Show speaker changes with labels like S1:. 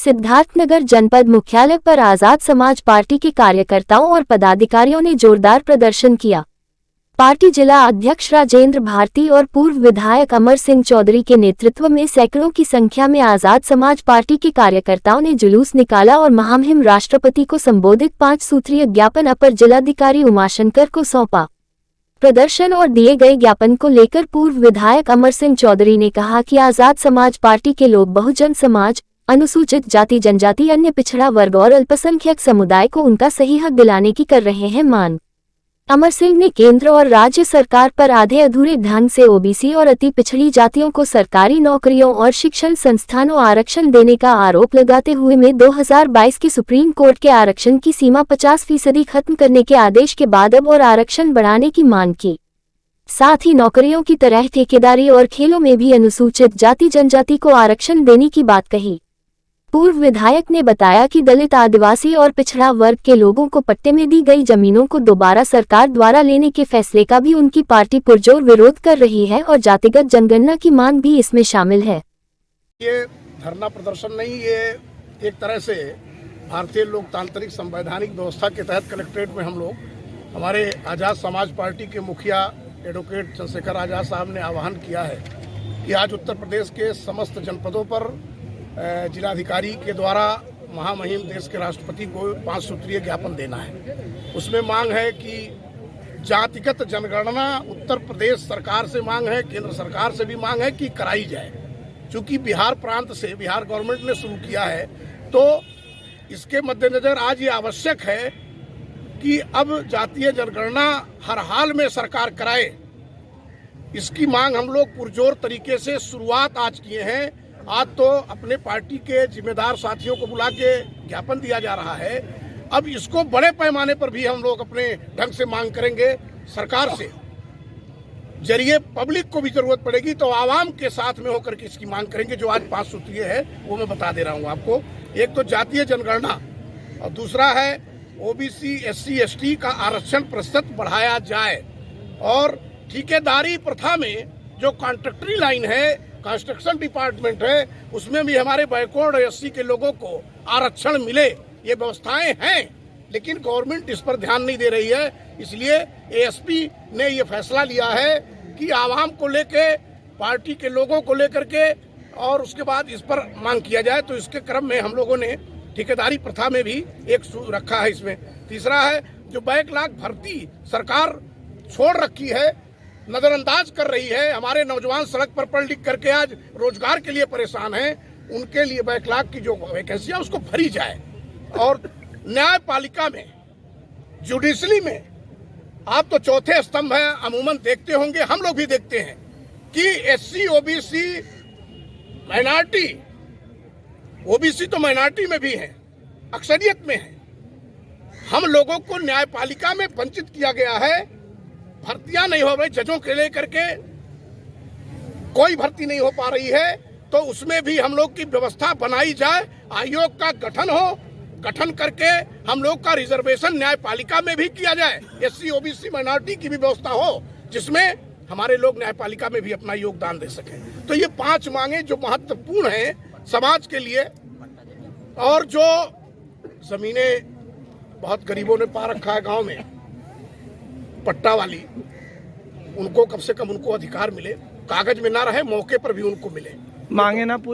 S1: सिद्धार्थनगर जनपद मुख्यालय पर आजाद समाज पार्टी के कार्यकर्ताओं और पदाधिकारियों ने जोरदार प्रदर्शन किया। पार्टी जिला अध्यक्ष राजेंद्र भारती और पूर्व विधायक अमर सिंह चौधरी के नेतृत्व में सैकड़ों की संख्या में आजाद समाज पार्टी के कार्यकर्ताओं ने जुलूस निकाला और महामहिम राष्ट्रपति को संबोधित 5 सूत्रीय ज्ञापन अपर जिलाधिकारी उमाशंकर को सौंपा। प्रदर्शन और दिए गए ज्ञापन को लेकर पूर्व विधायक अमर सिंह चौधरी ने कहा कि आजाद समाज पार्टी के लोग बहुजन समाज, अनुसूचित जाति जनजाति, अन्य पिछड़ा वर्ग और अल्पसंख्यक समुदाय को उनका सही हक दिलाने की कर रहे हैं मांग। अमर सिंह ने केंद्र और राज्य सरकार पर आधे अधूरे ढंग से ओबीसी और अति पिछड़ी जातियों को सरकारी नौकरियों और शिक्षण संस्थानों आरक्षण देने का आरोप लगाते हुए में 2022 के सुप्रीम कोर्ट के आरक्षण की सीमा 50% खत्म करने के आदेश के बाद अब और आरक्षण बढ़ाने की मांग की। साथ ही नौकरियों की तरह ठेकेदारी और खेलों में भी अनुसूचित जाति जनजाति को आरक्षण देने की बात कही। पूर्व विधायक ने बताया कि दलित, आदिवासी और पिछड़ा वर्ग के लोगों को पट्टे में दी गई जमीनों को दोबारा सरकार द्वारा लेने के फैसले का भी उनकी पार्टी पुरजोर विरोध कर रही है और जातिगत जनगणना की मांग भी इसमें शामिल है।
S2: ये धरना प्रदर्शन नहीं, ये एक तरह से भारतीय लोकतांत्रिक संवैधानिक व्यवस्था के तहत कलेक्ट्रेट में हम लोग हमारे आजाद समाज पार्टी के मुखिया एडवोकेट चंद्रशेखर आजाद साहब ने आह्वान किया है कि आज उत्तर प्रदेश के समस्त जनपदों पर जिलाधिकारी के द्वारा महामहिम देश के राष्ट्रपति को 5 सूत्रीय ज्ञापन देना है। उसमें मांग है कि जातिगत जनगणना उत्तर प्रदेश सरकार से मांग है, केंद्र सरकार से भी मांग है कि कराई जाए। चूंकि बिहार प्रांत से बिहार गवर्नमेंट ने शुरू किया है, तो इसके मद्देनजर आज ये आवश्यक है कि अब जातीय जनगणना हर हाल में सरकार कराए। इसकी मांग हम लोग पुरजोर तरीके से शुरुआत आज किए हैं। आज तो अपने पार्टी के जिम्मेदार साथियों को बुला के ज्ञापन दिया जा रहा है। अब इसको बड़े पैमाने पर भी हम लोग अपने ढंग से मांग करेंगे सरकार से। जरिए पब्लिक को भी जरूरत पड़ेगी तो आवाम के साथ में होकर के इसकी मांग करेंगे। जो आज 5 सूत्रीय है वो मैं बता दे रहा हूँ आपको। एक तो जातीय जनगणना और दूसरा है ओबीसी SC ST का आरक्षण प्रतिशत बढ़ाया जाए और ठेकेदारी प्रथा में जो कॉन्ट्रैक्टरी लाइन है, कंस्ट्रक्शन डिपार्टमेंट है, उसमें भी हमारे बैकवर्ड SC के लोगों को आरक्षण मिले। ये व्यवस्थाएं हैं लेकिन गवर्नमेंट इस पर ध्यान नहीं दे रही है। इसलिए ASP ने ये फैसला लिया है कि आवाम को लेके, पार्टी के लोगों को लेकर के और उसके बाद इस पर मांग किया जाए। तो इसके क्रम में हम लोगों ने ठेकेदारी प्रथा में भी एक रखा है। इसमें तीसरा है जो बैकलॉग भर्ती सरकार छोड़ रखी है, नजरअंदाज कर रही है। हमारे नौजवान सड़क पर पढ़ लिख करके आज रोजगार के लिए परेशान हैं, उनके लिए बैकलॉग की जो वैकेंसियां उसको भरी जाए। और न्यायपालिका में, जुडिशरी में आप तो चौथे स्तंभ है, अमूमन देखते होंगे, हम लोग भी देखते हैं कि SC OBC माइनॉरिटी, OBC तो माइनॉरिटी में भी है, अक्सरियत में है, हम लोगों को न्यायपालिका में वंचित किया गया है। भर्तियां नहीं हो रही, जजों के लेकर के कोई भर्ती नहीं हो पा रही है, तो उसमें भी हम लोग की व्यवस्था बनाई जाए। आयोग का गठन हो, गठन करके हम लोग का रिजर्वेशन न्यायपालिका में भी किया जाए। SC OBC माइनॉरिटी की भी व्यवस्था हो जिसमें हमारे लोग न्यायपालिका में भी अपना योगदान दे सकें। तो ये 5 मांगे जो महत्वपूर्ण हैं समाज के लिए। और जो जमीनें बहुत गरीबों ने पा रखा है गाँव में, पट्टा वाली, उनको कम से कम उनको अधिकार मिले, कागज में ना रहे, मौके पर भी उनको मिले।
S3: मांगे ना पूरी